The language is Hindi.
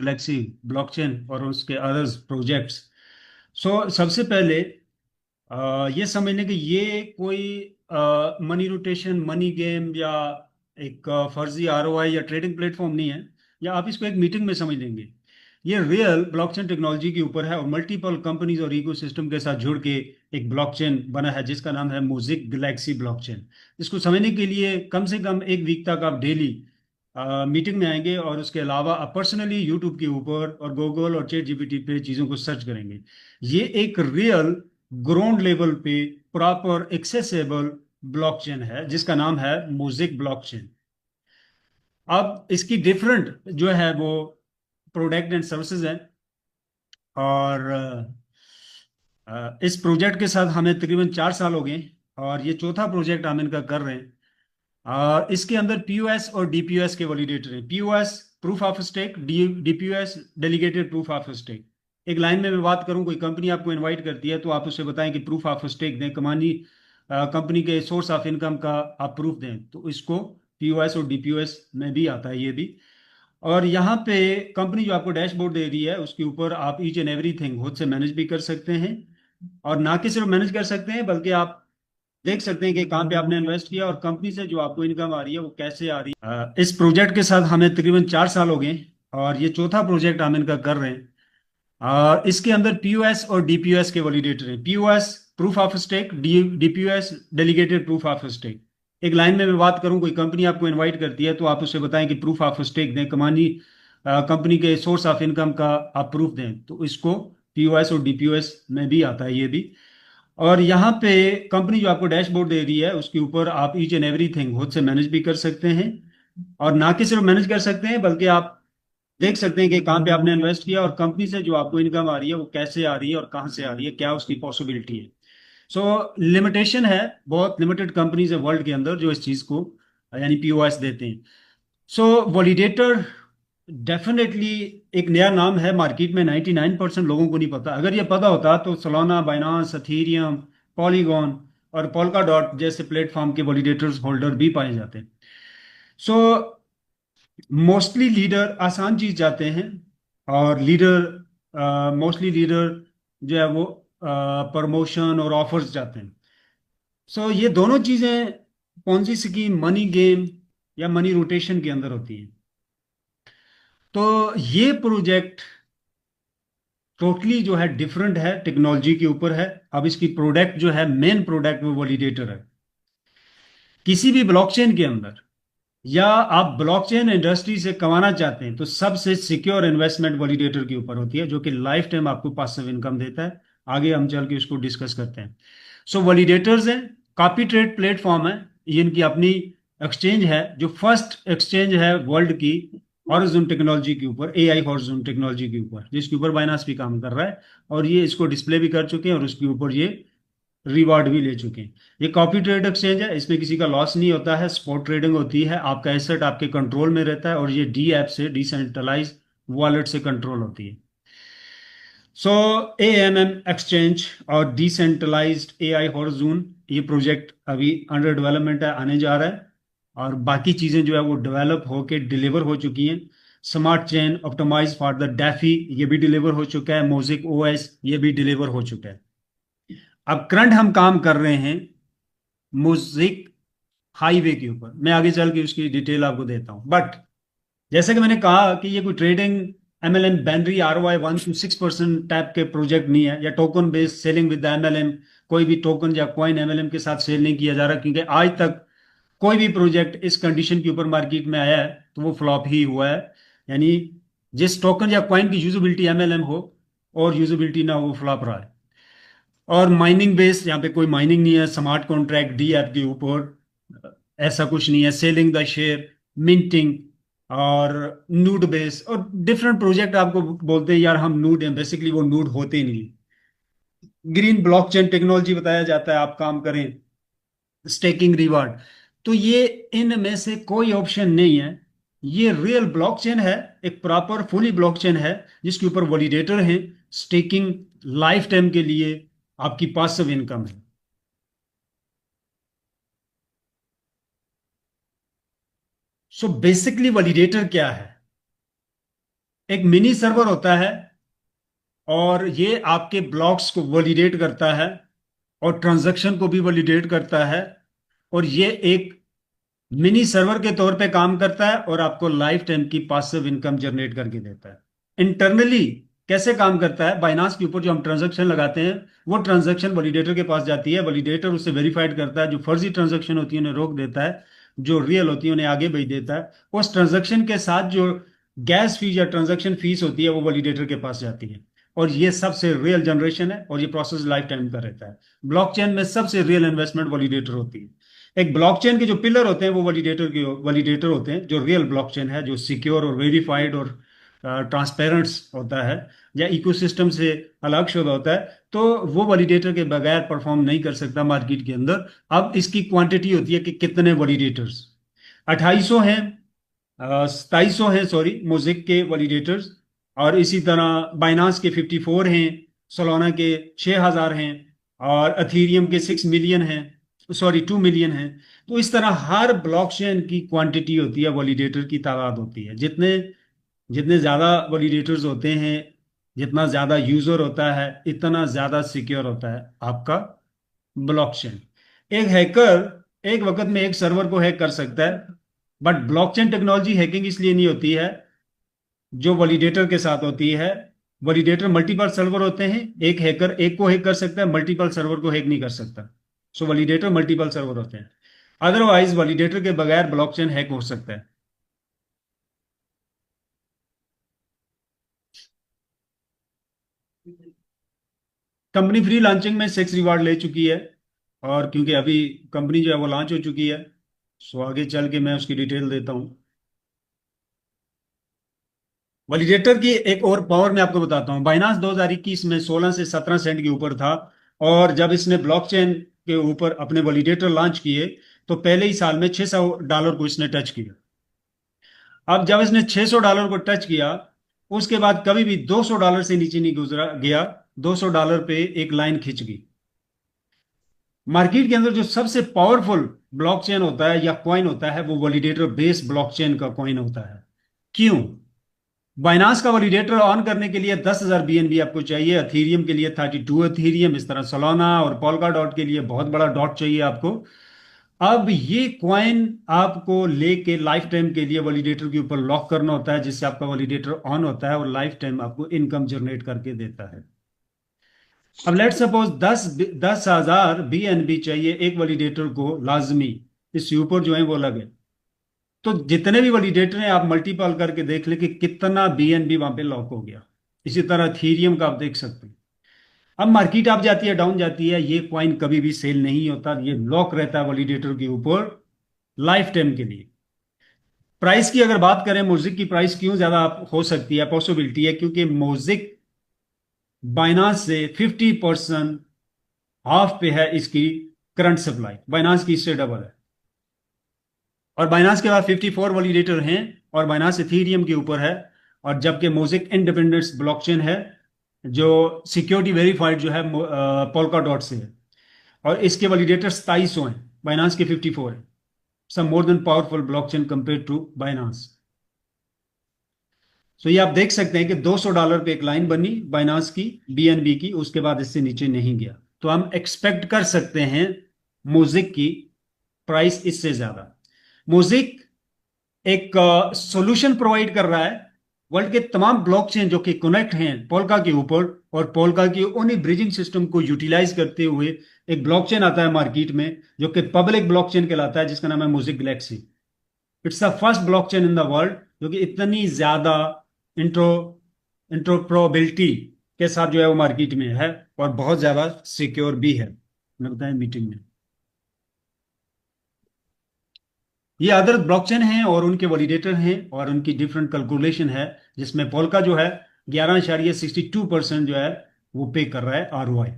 गैलेक्सी ब्लॉकचेन और उसके अदर्स प्रोजेक्ट्स। सबसे पहले ये समझ लें कि ये कोई मनी रोटेशन, मनी गेम या एक फर्जी आरओआई या ट्रेडिंग प्लेटफॉर्म नहीं है, या आप इसको एक मीटिंग में समझ लेंगे। ये रियल ब्लॉकचेन टेक्नोलॉजी के ऊपर है और मल्टीपल कंपनीज और इकोसिस्टम के साथ जुड़ के एक ब्लॉकचेन बना है जिसका नाम है मोज़ेक गैलेक्सी ब्लॉकचेन। इसको समझने के लिए कम से कम एक वीक तक आप डेली मीटिंग में आएंगे, और उसके अलावा आप पर्सनली यूट्यूब के ऊपर और गूगल और चैट जीपीटी पे चीज़ों को सर्च करेंगे। ये एक रियल ग्राउंड लेवल पे प्रॉपर एक्सेसिबल ब्लॉकचेन है जिसका नाम है मोज़ेक ब्लॉकचेन। अब इसकी डिफरेंट जो है वो प्रोडक्ट एंड सर्विसेज हैं। और इस प्रोजेक्ट के साथ हमें तकरीबन 4 साल हो गए, और ये चौथा प्रोजेक्ट हम इनका कर रहे हैं। इसके अंदर पीओएस और डीपीओएस के वैलिडेटर हैं। POS proof of stake, DPOS delegated proof of stake. एक लाइन में मैं बात करूं, कोई कंपनी आपको इनवाइट करती है तो आप उससे बताएं कि प्रूफ ऑफ स्टेक दें, कमानी कंपनी के सोर्स ऑफ इनकम का आप प्रूफ दें, तो इसको पीओएस और डीपीओएस में भी आता है ये भी। और यहाँ पे कंपनी जो आपको डैशबोर्ड दे रही है उसके ऊपर आप ईच एंड एवरीथिंग खुद से मैनेज भी कर सकते हैं, और ना कि सिर्फ मैनेज कर सकते हैं बल्कि आप देख सकते हैं कि कहाँ पे आपने इन्वेस्ट किया और कंपनी से जो आपको इनकम आ रही है वो कैसे आ रही है। इस प्रोजेक्ट के साथ हमें तकरीबन 4 साल हो गए, और ये चौथा प्रोजेक्ट हम इनका कर रहे हैं। इसके अंदर पीओएस और डीपीओएस के वैलिडेटर हैं। POS proof of stake, DPOS delegated proof of stake. एक लाइन में मैं बात करूं, कोई कंपनी आपको इनवाइट करती है तो आप उससे बताएं कि प्रूफ ऑफ स्टेक दें, कमानी कंपनी के सोर्स ऑफ इनकम का आप प्रूफ दें, तो इसको पीओएस और डीपीओएस में भी आता है ये भी। और यहाँ पे कंपनी जो आपको डैशबोर्ड दे रही है उसके ऊपर आप ईच एंड एवरीथिंग खुद से मैनेज भी कर सकते हैं, और ना कि सिर्फ मैनेज कर सकते हैं बल्कि आप देख सकते हैं कि कहाँ पे आपने इन्वेस्ट किया और कंपनी से जो आपको इनकम आ रही है वो कैसे आ रही है और कहाँ से आ रही है, क्या उसकी पॉसिबिलिटी है। लिमिटेशन है, बहुत लिमिटेड कंपनीज है वर्ल्ड के अंदर जो इस चीज़ को यानी पीओएस देते हैं। वॉलिडेटर डेफिनेटली एक नया नाम है मार्केट में, 99% लोगों को नहीं पता। अगर ये पता होता तो सोलाना, बाइनांस, अथीरियम, पॉलीगॉन और पोल्का डॉट जैसे प्लेटफॉर्म के वॉलिडेटर्स होल्डर भी पाए जाते हैं। सो मोस्टली लीडर आसान चीज चाहते हैं, और लीडर मोस्टली लीडर जो है वो प्रमोशन और ऑफर्स चाहते हैं। ये दोनों चीजें पॉन्जी स्कीम, मनी गेम या मनी रोटेशन के अंदर होती हैं। तो ये प्रोजेक्ट टोटली जो है डिफरेंट है, टेक्नोलॉजी के ऊपर है। अब इसकी प्रोडक्ट जो है, मेन प्रोडक्ट वो वैलिडेटर है। किसी भी ब्लॉकचेन के अंदर, या आप ब्लॉकचेन इंडस्ट्री से कमाना चाहते हैं तो सबसे सिक्योर इन्वेस्टमेंट वैलिडेटर के ऊपर होती है, जो कि लाइफ टाइम आपको पासिव इनकम देता है। आगे हम चल के उसको डिस्कस करते हैं। वैलिडेटर्स है, कॉपी ट्रेड प्लेटफॉर्म है, ये इनकी अपनी एक्सचेंज है, जो फर्स्ट एक्सचेंज है वर्ल्ड की हॉरिजॉन टेक्नोलॉजी के ऊपर, एआई हॉरिजॉन टेक्नोलॉजी के ऊपर, जिसके ऊपर बाइनांस भी काम कर रहा है, और ये इसको डिस्प्ले भी कर चुके हैं और उसके ऊपर ये रिवॉर्ड भी ले चुके हैं। ये कॉपी ट्रेड एक्सचेंज है, इसमें किसी का लॉस नहीं होता है, स्पॉट ट्रेडिंग होती है, आपका एसेट आपके कंट्रोल में रहता है, और ये डी ऐप से, डिसेंट्रलाइज वॉलेट से कंट्रोल होती है। एएमएम एक्सचेंज और डिसेंट्रलाइज्ड एआई हॉरिजॉन, ये प्रोजेक्ट अभी अंडर डेवलपमेंट है, आने जा रहा है, और बाकी चीजें जो है वो डेवलप होके डिलीवर हो चुकी हैं। Smart chain optimise for the daffy, ये भी डिलीवर हो चुका है। मोज़ेक ओएस ये भी डिलीवर हो चुका है। अब करंट हम काम कर रहे हैं मोज़ेक हाईवे के ऊपर, मैं आगे चल के उसकी डिटेल आपको देता हूं। बट जैसे कि मैंने कहा कि ये कोई trading, MLM, binary, ROI 1 to 6% type के प्रोजेक्ट नहीं है, या token based selling with MLM. कोई भी टोकन या कॉइन एमएलएम के साथ सेल नहीं किया जा रहा, क्योंकि आज तक कोई भी प्रोजेक्ट इस कंडीशन के ऊपर मार्केट में आया है तो वो फ्लॉप ही हुआ है। यानी जिस टोकन या कॉइन की यूजेबिलिटी एमएलएम हो और यूजेबिलिटी ना हो, वो फ्लॉप रहा है। और माइनिंग बेस्ड, यहाँ पे कोई माइनिंग नहीं है, स्मार्ट कॉन्ट्रैक्ट डी ऐप के ऊपर ऐसा कुछ नहीं है। सेलिंग द शेयर, मिंटिंग, और नूड बेस, और डिफरेंट प्रोजेक्ट आपको बोलते हैं यार हम नूड हैं, बेसिकली वो नूड होते ही नहीं। ग्रीन ब्लॉकचेन टेक्नोलॉजी बताया जाता है, आप काम करें, स्टेकिंग रिवार्ड। तो ये इनमें से कोई ऑप्शन नहीं है। ये रियल ब्लॉकचेन है, एक प्रॉपर फुली ब्लॉकचेन है जिसके ऊपर वैलिडेटर है, स्टेकिंग लाइफ टाइम के लिए आपकी पासिव इनकम है। बेसिकली वैलिडेटर क्या है? एक मिनी सर्वर होता है और ये आपके ब्लॉक्स को वैलिडेट करता है और ट्रांजैक्शन को भी वैलिडेट करता है, और ये एक मिनी सर्वर के तौर पे काम करता है और आपको लाइफ टाइम की पासिव इनकम जनरेट करके देता है। इंटरनली कैसे काम करता है, बाइनांस के ऊपर जो हम ट्रांजैक्शन लगाते हैं वो ट्रांजैक्शन वैलिडेटर के पास जाती है, वैलिडेटर उसे वेरीफाइड करता है, जो फर्जी ट्रांजैक्शन होती है उन्हें रोक देता है, जो रियल होती है उन्हें आगे भेज देता है। उस ट्रांजैक्शन के साथ जो गैस फीस या ट्रांजैक्शन फीस होती है वो वैलिडेटर के पास जाती है, और ये सबसे रियल जनरेशन है और ये प्रोसेस लाइफ टाइम का रहता है। ब्लॉकचेन में सबसे रियल इन्वेस्टमेंट वैलिडेटर होती है। एक ब्लॉकचेन के जो पिलर होते हैं वो वैलिडेटर होते हैं, जो रियल ब्लॉकचेन है, जो सिक्योर और वेरीफाइड और ट्रांसपेरेंट होता है या इकोसिस्टम से अलग शुदा होता है, तो वो वैलिडेटर के बगैर परफॉर्म नहीं कर सकता मार्केट के अंदर। अब इसकी क्वांटिटी होती है कि कितने वैलिडेटर्स, 2800 हैं, 2700 हैं सॉरी मोज़ेक के वैलिडेटर्स, और इसी तरह बाइनांस के 54 हैं, सोलाना के 6000 हैं, और अथीरियम के 6 मिलियन हैं, सॉरी 2 मिलियन हैं। तो इस तरह हर ब्लॉकचेन की क्वांटिटी होती है, वैलिडेटर की तादाद होती है। जितने जितने ज़्यादा वैलिडेटर्स होते हैं, जितना ज़्यादा यूज़र होता है, इतना ज़्यादा सिक्योर होता है आपका ब्लॉकचेन। एक हैकर एक वक्त में एक सर्वर को हैक कर सकता है, बट ब्लॉकचेन टेक्नोलॉजी हैकिंग इसलिए नहीं होती है जो वैलिडेटर के साथ होती है। वैलिडेटर मल्टीपल सर्वर होते हैं, एक हैकर एक को हैक कर सकता है, मल्टीपल सर्वर को हैक नहीं कर सकता। सो वैलिडेटर मल्टीपल सर्वर होते हैं, अदरवाइज वैलिडेटर के बगैर ब्लॉकचेन हैक हो सकता है। कंपनी फ्री लॉन्चिंग में 6 रिवार्ड ले चुकी है, और क्योंकि अभी कंपनी जो है वो लॉन्च हो चुकी है, सो आगे चल के मैं उसकी डिटेल देता हूँ। वैलिडेटर की एक और पावर मैं आपको बताता हूँ। बाइनांस 2021 में 16 से 17 सेंट के ऊपर था, और जब इसने ब्लॉकचेन के ऊपर अपने वैलिडेटर लॉन्च किए तो पहले ही साल में $600 को इसने टच किया। अब जब इसने $600 को टच किया, उसके बाद कभी भी $200 से नीचे नहीं गुजरा गया, $200 पे एक लाइन खिंच गई। मार्केट के अंदर जो सबसे पावरफुल ब्लॉकचेन होता है या कॉइन होता है वो वैलिडेटर बेस्ड ब्लॉकचेन का कॉइन होता है। क्यों? बाइनांस का वैलिडेटर ऑन करने के लिए 10,000 BNB आपको चाहिए, अथीरियम के लिए 32 अथीरियम, इस तरह सोलाना और पोल्का डॉट के लिए बहुत बड़ा डॉट चाहिए आपको। अब ये कॉइन आपको लेके लाइफ टाइम के लिए वैलिडेटर के ऊपर लॉक करना होता है, जिससे आपका वैलिडेटर ऑन होता है और लाइफ टाइम आपको इनकम जनरेट करके देता है। अब लेट सपोज 10,000 BNB चाहिए एक वैलिडेटर को लाजमी, इसके ऊपर जो है वो लगे, तो जितने भी वैलिडेटर हैं आप मल्टीपल करके देख ले कि कितना BNB वहां पे लॉक हो गया। इसी तरह थीरियम का आप देख सकते हैं। अब मार्केट अप जाती है, डाउन जाती है, ये कॉइन कभी भी सेल नहीं होता, ये लॉक रहता है वैलिडेटर के ऊपर लाइफ टाइम के लिए। प्राइस की अगर बात करें, मोज़ेक की प्राइस क्यों ज्यादा हो सकती है, पॉसिबिलिटी है, क्योंकि मोज़ेक बाइनांस से 50% हाफ पे है इसकी करंट सप्लाई, बाइनांस की इससे डबल है। और बाइनांस के बाद 54 वैलिडेटर हैं, और बाइनांस इथीरियम के ऊपर है, और जबकि मोज़ेक इंडिपेंडेंस ब्लॉकचेन है जो सिक्योरिटी वेरीफाइड जो है पोल्का डॉट से है, और इसके वैलिडेटर 2700 हैं, बाइनांस के 54 है। Some more than powerful blockchain compare to Binance. So ये आप देख सकते हैं कि $200 पे एक लाइन बनी बाइनांस की BNB की, उसके बाद इससे नीचे नहीं गया, तो हम एक्सपेक्ट कर सकते हैं मोज़ेक की प्राइस इससे ज्यादा। मोज़ेक एक सॉल्यूशन प्रोवाइड कर रहा है वर्ल्ड के तमाम ब्लॉकचेन जो कि कनेक्ट हैं पोल्का के ऊपर, और पोल्का की उन्हीं ब्रिजिंग सिस्टम को यूटिलाइज करते हुए एक ब्लॉकचेन आता है मार्केट में जो कि पब्लिक ब्लॉकचेन कहलाता है, जिसका नाम है mosaic Galaxy. It's the first blockchain in the world जो कि इतनी ज्यादा इंट्रो इंट्रोप्रोबिलिटी के साथ जो है वो मार्केट में है, और बहुत ज्यादा सिक्योर भी है। मैं बताएं मीटिंग में ये अदर ब्लॉकचेन हैं और उनके वैलिडेटर हैं और उनकी डिफरेंट कैलकुलेशन है, जिसमें पोल्का जो है 11.62% जो है वो पे कर रहा है ROI।